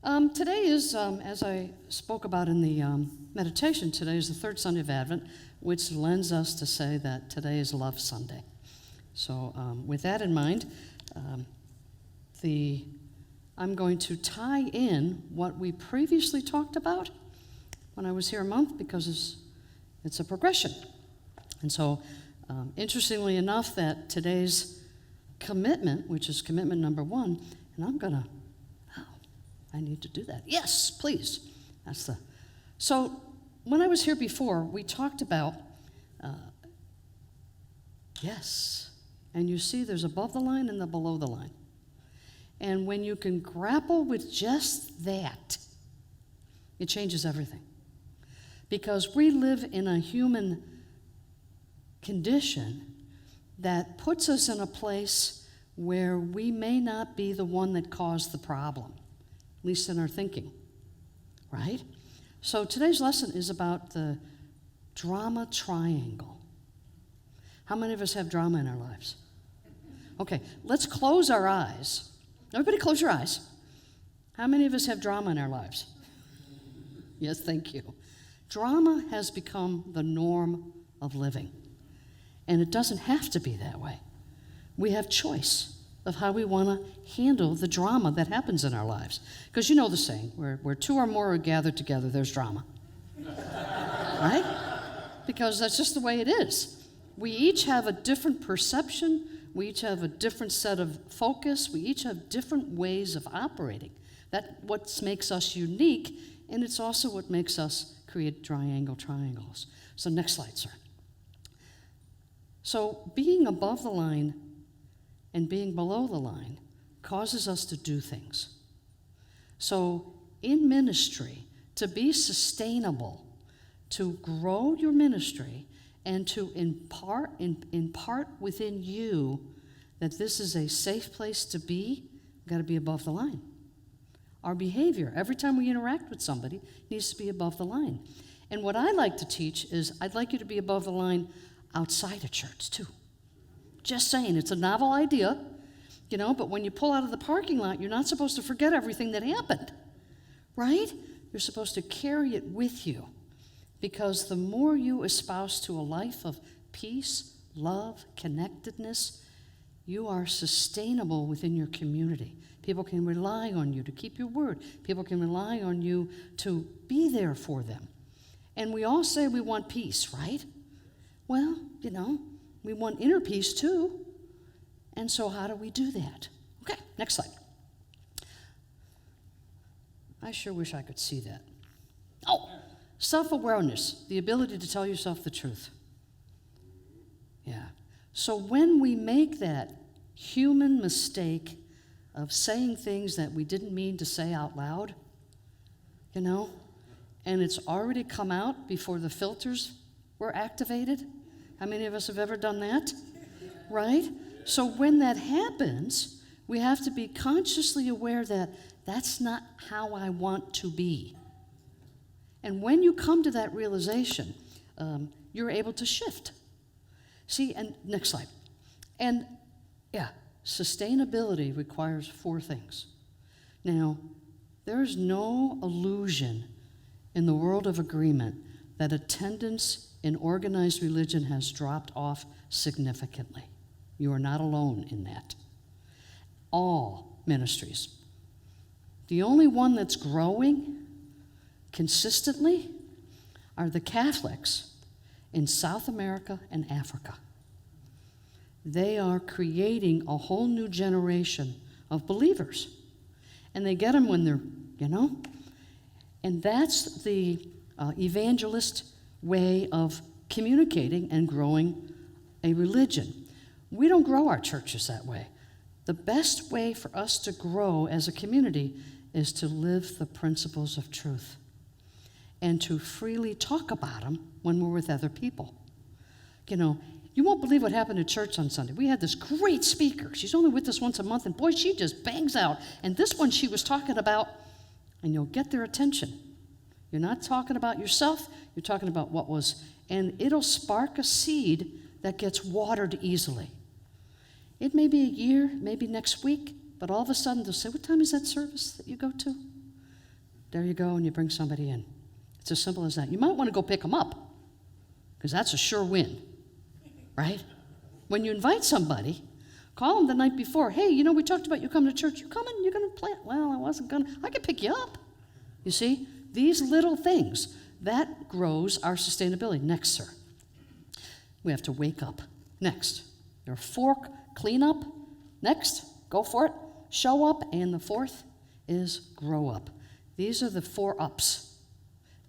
Today is, as I spoke about in the meditation, today is the third Sunday of Advent, which lends us to say that today is Love Sunday. So with that in mind, I'm going to tie in what we previously talked about when I was here a month, because it's a progression. And so, interestingly enough, that today's commitment, which is commitment number 1, and I need to do that. Yes, please. So when I was here before, we talked about, yes, and you see there's above the line and the below the line. And when you can grapple with just that, it changes everything. Because we live in a human condition that puts us in a place where we may not be the one that caused the problem, at least in our thinking, right? So today's lesson is about the drama triangle. How many of us have drama in our lives? Okay, let's close our eyes. Everybody close your eyes. How many of us have drama in our lives? Yes, thank you. Drama has become the norm of living. And it doesn't have to be that way. We have choice of how we want to handle the drama that happens in our lives. Because you know the saying, where two or more are gathered together, there's drama. Right? Because that's just the way it is. We each have a different perception. We each have a different set of focus. We each have different ways of operating. That's what makes us unique, and it's also what makes us create triangles. So next slide, sir. So being above the line and being below the line causes us to do things. So in ministry, to be sustainable, to grow your ministry, and to impart within you that this is a safe place to be, we've got to be above the line. Our behavior, every time we interact with somebody, needs to be above the line. And what I like to teach is I'd like you to be above the line outside of church, too. Just saying, it's a novel idea, but when you pull out of the parking lot, you're not supposed to forget everything that happened, right? You're supposed to carry it with you, because the more you espouse to a life of peace, love, connectedness, you are sustainable within your community. People can rely on you to keep your word. People can rely on you to be there for them. And we all say we want peace, right? Well, we want inner peace too. And so how do we do that? Okay, next slide. I sure wish I could see that. Oh, self-awareness, the ability to tell yourself the truth. Yeah. So when we make that human mistake of saying things that we didn't mean to say out loud, and it's already come out before the filters were activated. How many of us have ever done that? Right? So when that happens, we have to be consciously aware that that's not how I want to be. And when you come to that realization, you're able to shift. See, and next slide. And sustainability requires 4 things. Now, there is no illusion in the world of agreement that attendance in organized religion has dropped off significantly. You are not alone in that. All ministries. The only one that's growing consistently are the Catholics in South America and Africa. They are creating a whole new generation of believers. And they get them when they're, and that's the evangelist way of communicating and growing a religion. We don't grow our churches that way. The best way for us to grow as a community is to live the principles of truth and to freely talk about them when we're with other people. You won't believe what happened at church on Sunday. We had this great speaker. She's only with us once a month, and boy, she just bangs out. And this one she was talking about, and you'll get their attention. You're not talking about yourself, you're talking about what was, and it'll spark a seed that gets watered easily. It may be a year, maybe next week, but all of a sudden they'll say, what time is that service that you go to? there you go, and you bring somebody in. It's as simple as that. You might want to go pick them up, because that's a sure win, right? When you invite somebody, call them the night before. Hey, we talked about you coming to church. You coming? You're going to play? Well, I could pick you up. You see, these little things, that grows our sustainability. Next, sir. We have to wake up. Next. Your fork, clean up. Next, go for it. Show up. And the fourth is grow up. These are the 4 ups.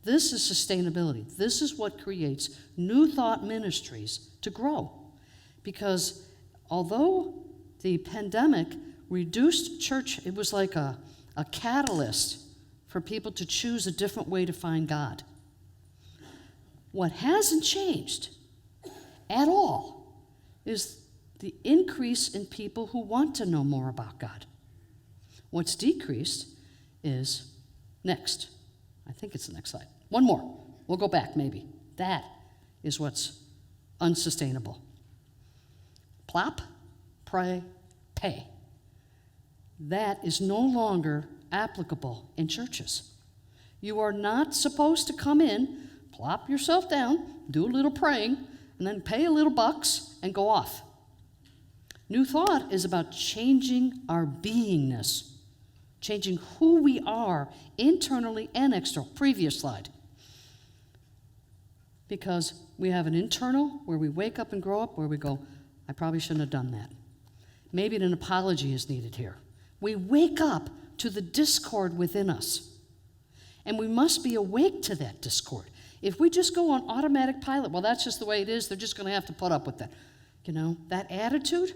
This is sustainability. This is what creates New Thought Ministries to grow. Because although the pandemic reduced church, it was like a catalyst for people to choose a different way to find God. What hasn't changed at all is the increase in people who want to know more about God. What's decreased is next. I think it's the next slide. One more. We'll go back maybe. That is what's unsustainable. Plop, pray, pay. That is no longer applicable in churches. You are not supposed to come in, plop yourself down, do a little praying, and then pay a little bucks and go off. New Thought is about changing our beingness, changing who we are internally and external. Previous slide. Because we have an internal where we wake up and grow up, where we go, I probably shouldn't have done that. Maybe an apology is needed here. We wake up to the discord within us. And we must be awake to that discord. If we just go on automatic pilot, well, that's just the way it is, they're just going to have to put up with that. That attitude,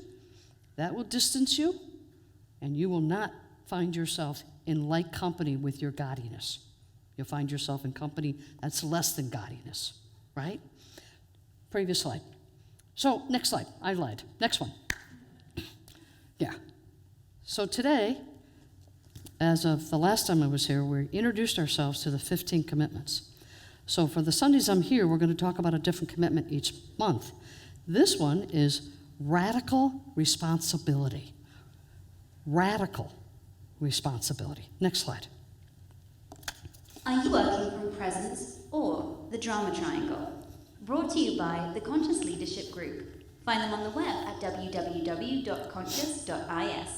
that will distance you, and you will not find yourself in like company with your gaudiness. You'll find yourself in company that's less than gaudiness, right? Previous slide. So, next slide. I lied. Next one. Yeah. So today, as of the last time I was here, we introduced ourselves to the 15 commitments. So for the Sundays I'm here, we're going to talk about a different commitment each month. This one is radical responsibility. Radical responsibility. Next slide. Are you working from Presence or the Drama Triangle? Brought to you by the Conscious Leadership Group. Find them on the web at www.conscious.is.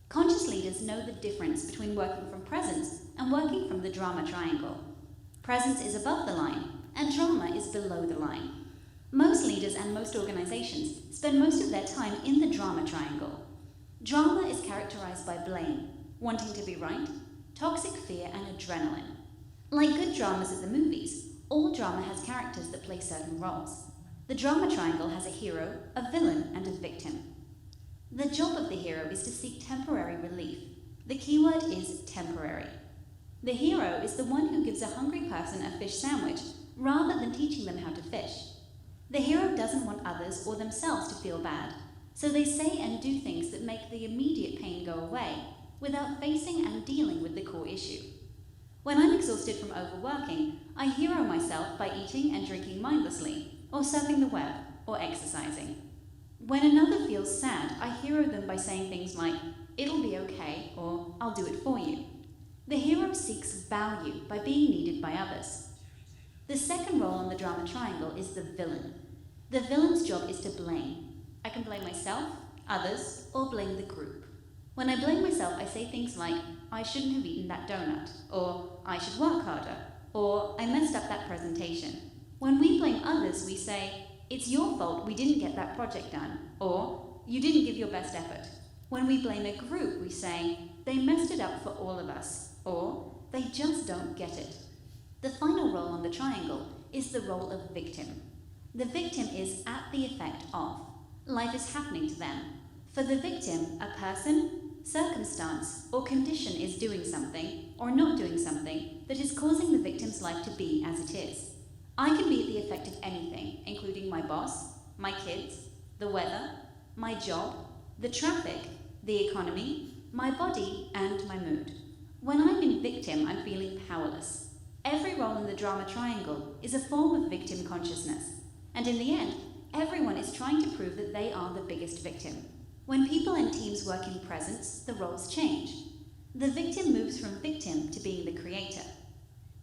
Conscious leaders know the difference between working from Presence and working from the Drama Triangle. Presence is above the line, and drama is below the line. Most leaders and most organizations spend most of their time in the Drama Triangle. Drama is characterized by blame, wanting to be right, toxic fear, and adrenaline. Like good dramas at the movies, all drama has characters that play certain roles. The Drama Triangle has a hero, a villain, and a victim. The job of the hero is to seek temporary relief. The keyword is temporary. The hero is the one who gives a hungry person a fish sandwich rather than teaching them how to fish. The hero doesn't want others or themselves to feel bad, so they say and do things that make the immediate pain go away without facing and dealing with the core issue. When I'm exhausted from overworking, I hero myself by eating and drinking mindlessly, or surfing the web, or exercising. When another feels sad, I hero them by saying things like, "It'll be okay," or "I'll do it for you." The hero seeks value by being needed by others. The second role on the Drama Triangle is the villain. The villain's job is to blame. I can blame myself, others, or blame the group. When I blame myself, I say things like, "I shouldn't have eaten that donut," or "I should work harder," or "I messed up that presentation." When we blame others, we say, "It's your fault we didn't get that project done," or "You didn't give your best effort." When we blame a group, we say, "They messed it up for all of us," or "They just don't get it." The final role on the triangle is the role of victim. The victim is at the effect of. Life is happening to them. For the victim, a person, circumstance, or condition is doing something, or not doing something, that is causing the victim's life to be as it is. I can be at the effect of anything, including my boss, my kids, the weather, my job, the traffic, the economy, my body, and my mood. When I'm in victim, I'm feeling powerless. Every role in the Drama Triangle is a form of victim consciousness, and in the end, everyone is trying to prove that they are the biggest victim. When people and teams work in presence, the roles change. The victim moves from victim to being the creator.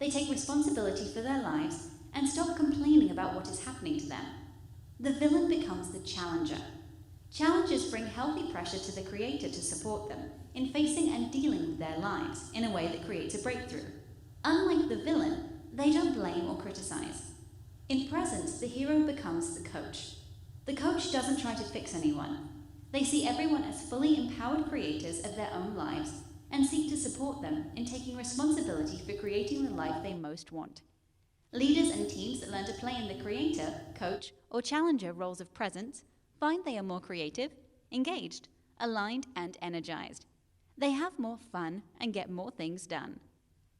They take responsibility for their lives and stop complaining about what is happening to them. The villain becomes the challenger. Challengers bring healthy pressure to the creator to support them in facing and dealing with their lives in a way that creates a breakthrough. Unlike the villain, they don't blame or criticize. In presence, the hero becomes the coach. The coach doesn't try to fix anyone. They see everyone as fully empowered creators of their own lives and seek to support them in taking responsibility for creating the life they most want. Leaders and teams that learn to play in the creator, coach, or challenger roles of presence find they are more creative, engaged, aligned, and energized. They have more fun and get more things done.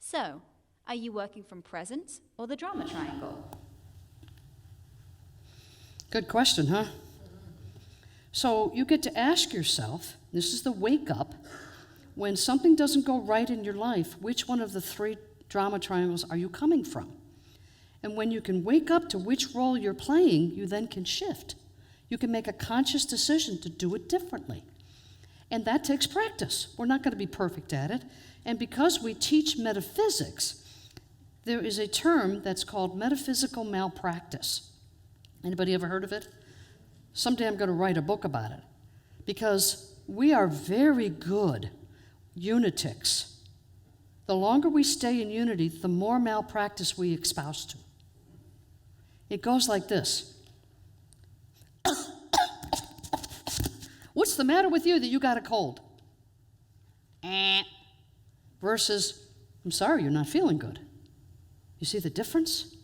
So, are you working from presence or the drama triangle? Good question, huh? So you get to ask yourself, this is the wake up, when something doesn't go right in your life, which one of the 3 drama triangles are you coming from? And when you can wake up to which role you're playing, you then can shift. You can make a conscious decision to do it differently. And that takes practice. We're not going to be perfect at it. And because we teach metaphysics, there is a term that's called metaphysical malpractice. Anybody ever heard of it? Someday I'm going to write a book about it. Because we are very good unitics. The longer we stay in unity, the more malpractice we espouse to. It goes like this. What's the matter with you that you got a cold? Versus, I'm sorry, you're not feeling good. You see the difference?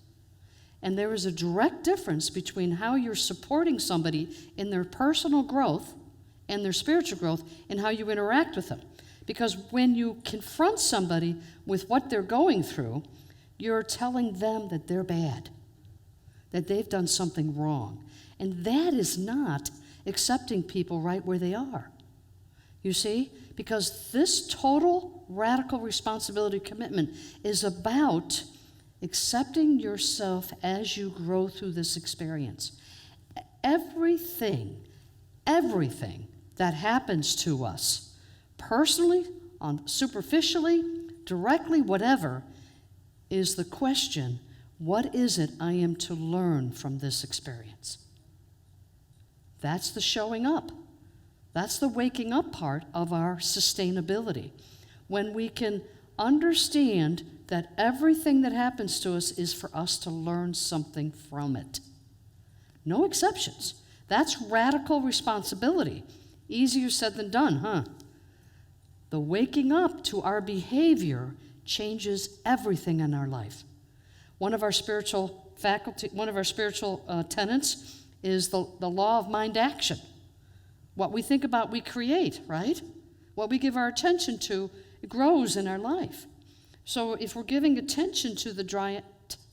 And there is a direct difference between how you're supporting somebody in their personal growth and their spiritual growth and how you interact with them. Because when you confront somebody with what they're going through, you're telling them that they're bad, that they've done something wrong. And that is not accepting people right where they are. You see? Because this total radical responsibility commitment is about accepting yourself as you grow through this experience. Everything that happens to us, personally, superficially, directly, whatever, is the question, what is it I am to learn from this experience? That's the showing up. That's the waking up part of our sustainability. When we can understand that everything that happens to us is for us to learn something from it. No exceptions. That's radical responsibility. Easier said than done, huh? The waking up to our behavior changes everything in our life. One of our spiritual tenets is the law of mind action. What we think about, we create, right? What we give our attention to, it grows in our life. So if we're giving attention to the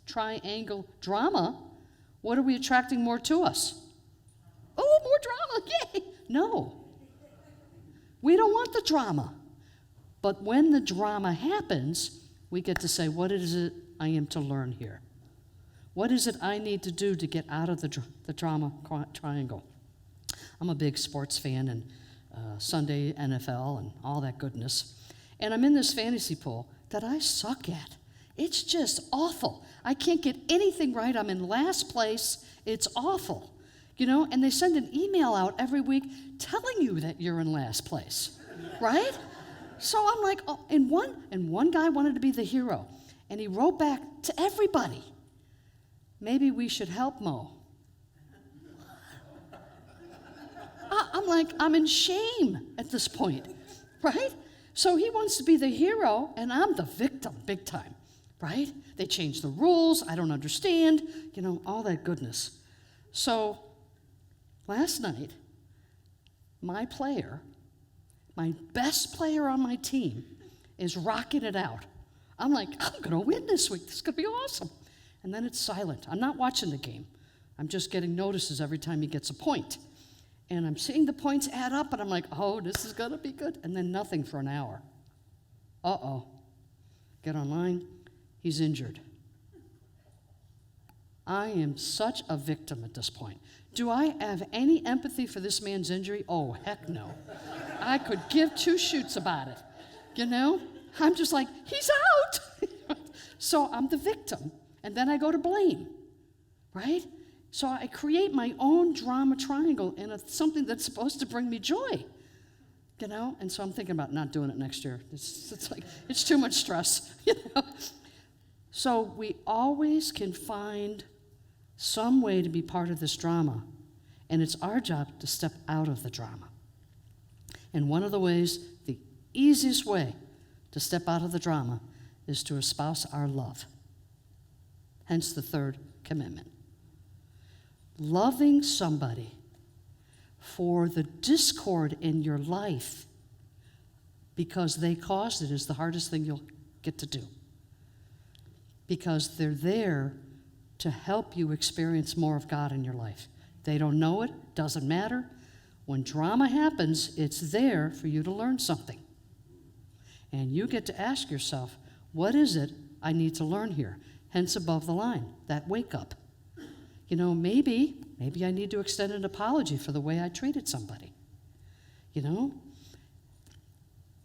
triangle drama, what are we attracting more to us? Oh, more drama, yay! No. We don't want the drama. But when the drama happens, we get to say, what is it I am to learn here? What is it I need to do to get out of the drama triangle? I'm a big sports fan and Sunday NFL and all that goodness. And I'm in this fantasy pool that I suck at. It's just awful. I can't get anything right. I'm in last place. It's awful. And they send an email out every week telling you that you're in last place, right? So I'm like, oh, and one guy wanted to be the hero, and he wrote back to everybody, maybe we should help Mo. I'm like, I'm in shame at this point, right? So he wants to be the hero, and I'm the victim big time, right? They changed the rules, I don't understand, all that goodness. So last night, my best player on my team is rocking it out. I'm like, I'm going to win this week. This is going to be awesome. And then it's silent. I'm not watching the game. I'm just getting notices every time he gets a point. And I'm seeing the points add up, and I'm like, oh, this is going to be good. And then nothing for an hour. Uh-oh. Get online. He's injured. I am such a victim at this point. Do I have any empathy for this man's injury? Oh, heck no. I could give 2 shoots about it. You know? I'm just like, he's out. So I'm the victim. And then I go to blame, right? So I create my own drama triangle in something that's supposed to bring me joy, you know? And so I'm thinking about not doing it next year. It's like, it's too much stress, you know? So we always can find some way to be part of this drama, and it's our job to step out of the drama. And one of the ways, the easiest way to step out of the drama is to espouse our love. Hence the third commitment. Loving somebody for the discord in your life because they caused it is the hardest thing you'll get to do. Because they're there to help you experience more of God in your life. They don't know it, doesn't matter. When drama happens, it's there for you to learn something. And you get to ask yourself, what is it I need to learn here? Hence above the line, that wake up. You know, maybe I need to extend an apology for the way I treated somebody. You know?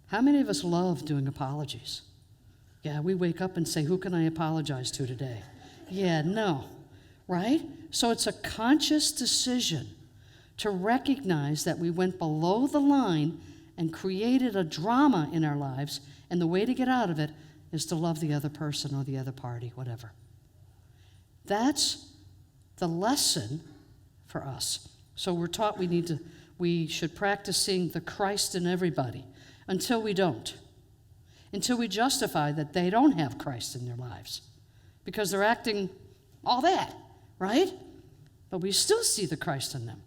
How many of us love doing apologies? Yeah, we wake up and say, who can I apologize to today? Yeah, no, right? So it's a conscious decision to recognize that we went below the line and created a drama in our lives, and the way to get out of it is to love the other person or the other party, whatever. That's the lesson for us. So we're taught we should practice seeing the Christ in everybody until we don't. Until we justify that they don't have Christ in their lives because they're acting all that, right? But we still see the Christ in them.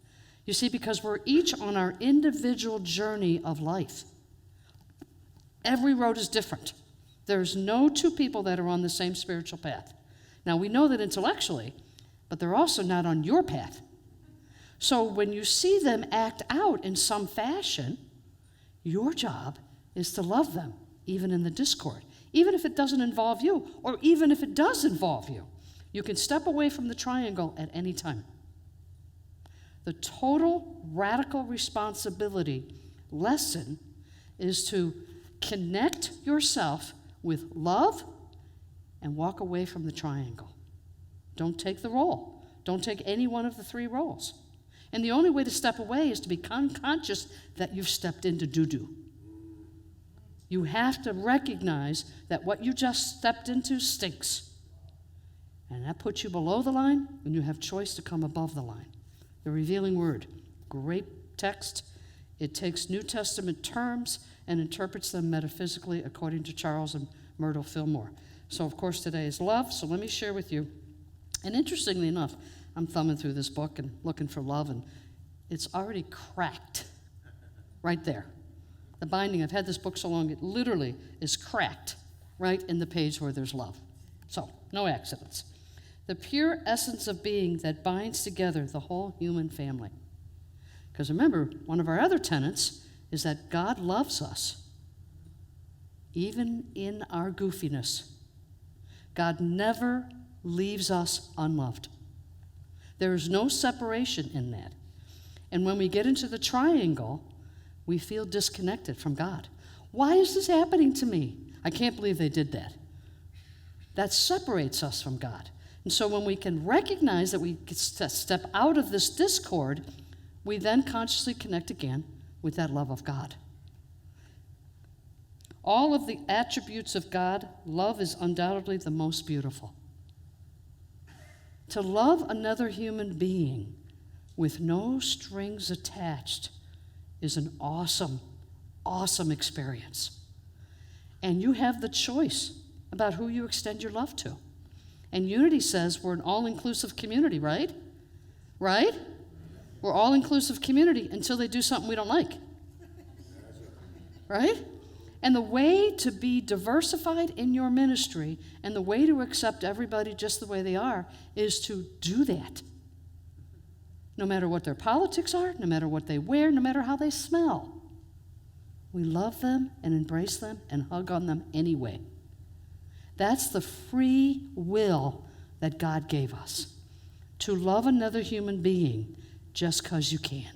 You see, because we're each on our individual journey of life. Every road is different. There's no two people that are on the same spiritual path. Now, we know that intellectually, but they're also not on your path. So when you see them act out in some fashion, your job is to love them, even in the discord, even if it doesn't involve you, or even if it does involve you. You can step away from the triangle at any time. The total radical responsibility lesson is to connect yourself with love and walk away from the triangle. Don't take the role. Don't take any one of the three roles. And the only way to step away is to be conscious that you've stepped into doo-doo. You have to recognize that what you just stepped into stinks. And that puts you below the line, and you have choice to come above the line. The Revealing Word, great text. It takes New Testament terms and interprets them metaphysically according to Charles and Myrtle Fillmore. So, of course, today is love, so let me share with you. And interestingly enough, I'm thumbing through this book and looking for love, and it's already cracked right there. The binding, I've had this book so long, it literally is cracked right in the page where there's love. So, no accidents. The pure essence of being that binds together the whole human family. Because remember, one of our other tenets is that God loves us, even in our goofiness. God never leaves us unloved. There is no separation in that. And when we get into the triangle, we feel disconnected from God. Why is this happening to me? I can't believe they did that. That separates us from God. And so when we can recognize that we step out of this discord, we then consciously connect again with that love of God. All of the attributes of God, love is undoubtedly the most beautiful. To love another human being with no strings attached is an awesome, awesome experience. And you have the choice about who you extend your love to. And Unity says we're an all-inclusive community, right? Right? We're all-inclusive community until they do something we don't like. Right? And the way to be diversified in your ministry and the way to accept everybody just the way they are is to do that. No matter what their politics are, no matter what they wear, no matter how they smell. We love them and embrace them and hug on them anyway. That's the free will that God gave us. To love another human being just because you can.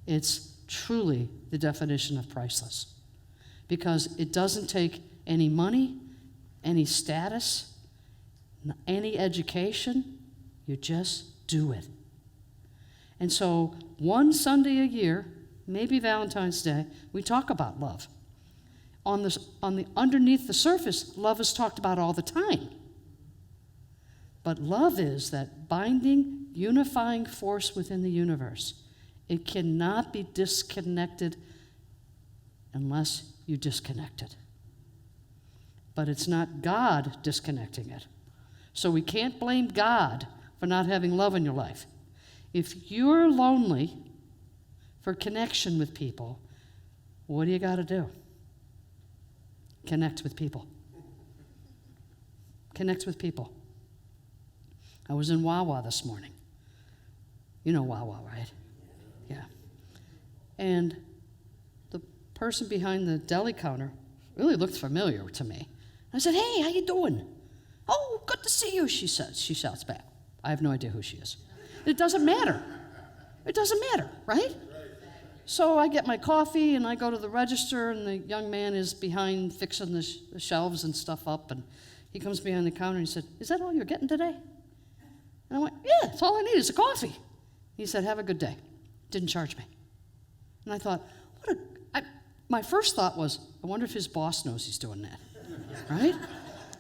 It's truly the definition of priceless. because it doesn't take any money, any status, any education. You just do it. And so one Sunday a year, maybe Valentine's Day, we talk about love. On the underneath the surface, love is talked about all the time. But love is that binding, unifying force within the universe. It cannot be disconnected unless you disconnect it. But it's not God disconnecting it. So we can't blame God for not having love in your life. If you're lonely for connection with people, what do you got to do? Connect with people. Connect with people. I was in Wawa this morning. You know Wawa, right? Yeah. And the person behind the deli counter really looked familiar to me. I said, "Hey, how you doing?" "Oh, good to see you," she says. She shouts back. I have no idea who she is. It doesn't matter. It doesn't matter, right? So I get my coffee and I go to the register, and the young man is behind fixing the shelves and stuff up, and he comes behind the counter and he said, "Is that all you're getting today?" And I went, "Yeah, it's all I need is a coffee." He said, "Have a good day." Didn't charge me. And I thought, my first thought was, I wonder if his boss knows he's doing that, right?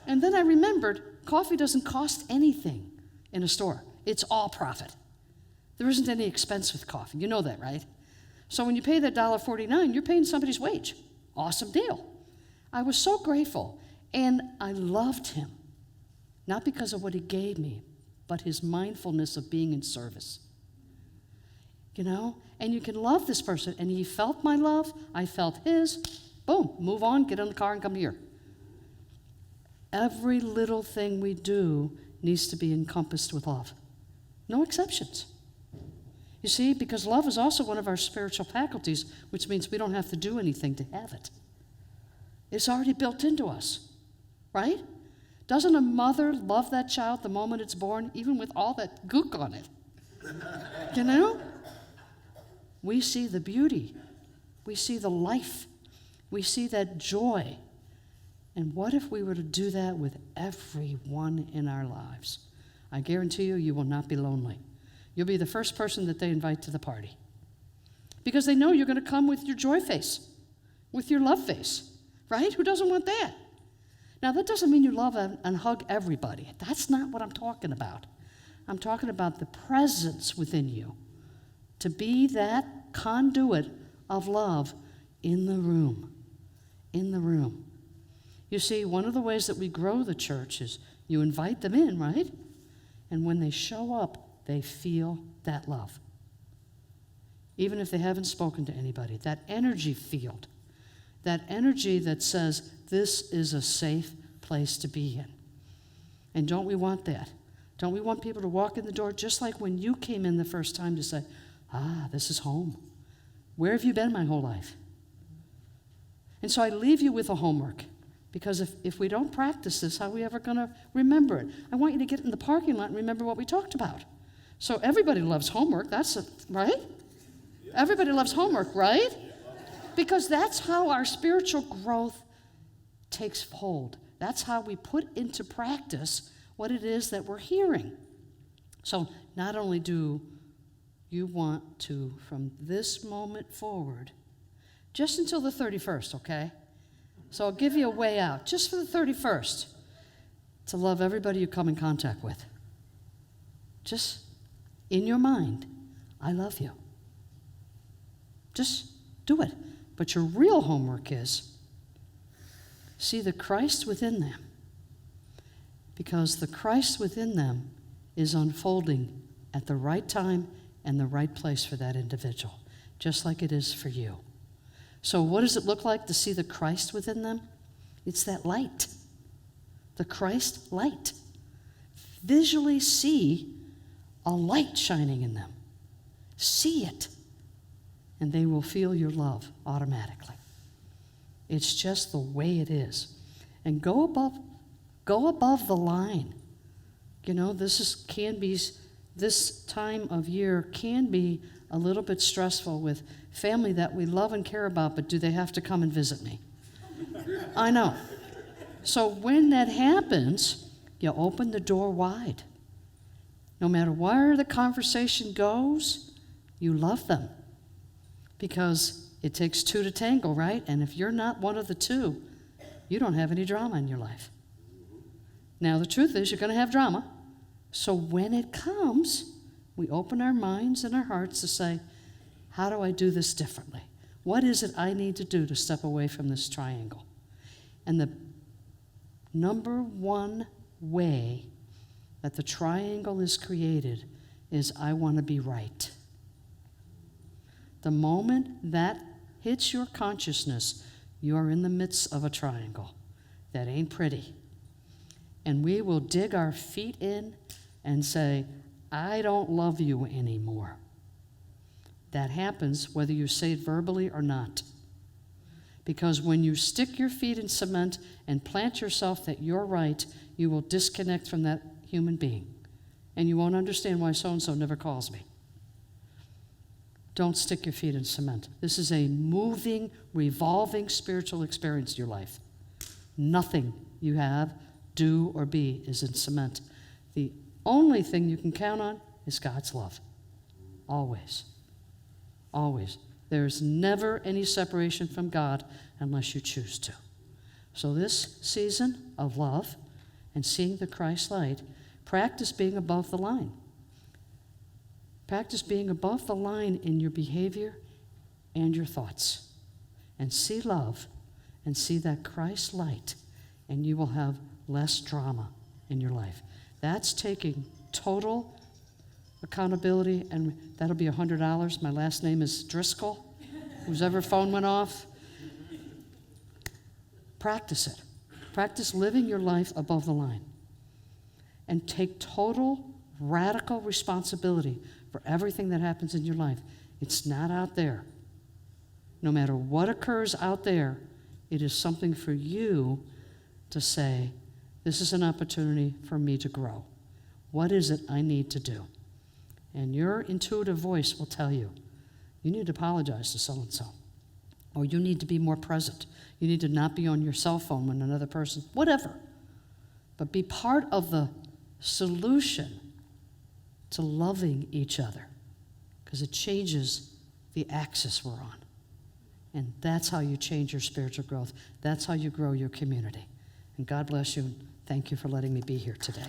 And then I remembered, coffee doesn't cost anything in a store. It's all profit. There isn't any expense with coffee. You know that, right? So when you pay that $1.49, you're paying somebody's wage. Awesome deal. I was so grateful, and I loved him, not because of what he gave me, but his mindfulness of being in service. You know? And you can love this person, and he felt my love, I felt his. Boom, move on, get in the car and come here. Every little thing we do needs to be encompassed with love. No exceptions. You see, because love is also one of our spiritual faculties, which means we don't have to do anything to have it. It's already built into us, right? Doesn't a mother love that child the moment it's born, even with all that gook on it? You know? We see the beauty. We see the life. We see that joy. And what if we were to do that with everyone in our lives? I guarantee you, you will not be lonely. You'll be the first person that they invite to the party. Because they know you're going to come with your joy face, with your love face, right? Who doesn't want that? Now, that doesn't mean you love and hug everybody. That's not what I'm talking about. I'm talking about the presence within you, to be that conduit of love in the room. In the room. You see, one of the ways that we grow the church is you invite them in, right? And when they show up, they feel that love. Even if they haven't spoken to anybody, that energy field, that energy that says, this is a safe place to be in. And don't we want that? Don't we want people to walk in the door just like when you came in the first time to say, this is home. Where have you been my whole life? And so I leave you with a homework, because if we don't practice this, how are we ever going to remember it? I want you to get in the parking lot and remember what we talked about. So everybody loves homework, right? Everybody loves homework, right? Because that's how our spiritual growth takes hold. That's how we put into practice what it is that we're hearing. So not only do you want to, from this moment forward, just until the 31st, okay? So I'll give you a way out, just for the 31st, to love everybody you come in contact with. Just in your mind, I love you. Just do it. But your real homework is see the Christ within them, because the Christ within them is unfolding at the right time and the right place for that individual, just like it is for you. So what does it look like to see the Christ within them? It's that light, the Christ light. Visually see a light shining in them. See it, and they will feel your love automatically. It's just the way it is. And go above the line. You know, this time of year can be a little bit stressful with family that we love and care about, but do they have to come and visit me? I know. So when that happens, you open the door wide. No matter where the conversation goes, you love them. Because it takes two to tangle, right? And if you're not one of the two, you don't have any drama in your life. Now, the truth is, you're going to have drama. So when it comes, we open our minds and our hearts to say, how do I do this differently? What is it I need to do to step away from this triangle? And the number one way that the triangle is created is I want to be right. The moment that hits your consciousness, you are in the midst of a triangle. That ain't pretty. And we will dig our feet in and say, I don't love you anymore. That happens whether you say it verbally or not. Because when you stick your feet in cement and plant yourself that you're right, you will disconnect from that human being. And you won't understand why so-and-so never calls me. Don't stick your feet in cement. This is a moving, revolving spiritual experience in your life. Nothing you have, do, or be is in cement. The only thing you can count on is God's love. Always. Always. There's never any separation from God unless you choose to. So this season of love and seeing the Christ light, practice being above the line. Practice being above the line in your behavior and your thoughts. And see love and see that Christ light, and you will have less drama in your life. That's taking total accountability, and that'll be $100. My last name is Driscoll. Whose ever phone went off. Practice it. Practice living your life above the line. And take total, radical responsibility for everything that happens in your life. It's not out there. No matter what occurs out there, it is something for you to say, this is an opportunity for me to grow. What is it I need to do? And your intuitive voice will tell you, you need to apologize to so-and-so. Or you need to be more present. You need to not be on your cell phone when another person, whatever. But be part of the solution to loving each other, because it changes the axis we're on. And that's how you change your spiritual growth. That's how you grow your community. And God bless you. Thank you for letting me be here today.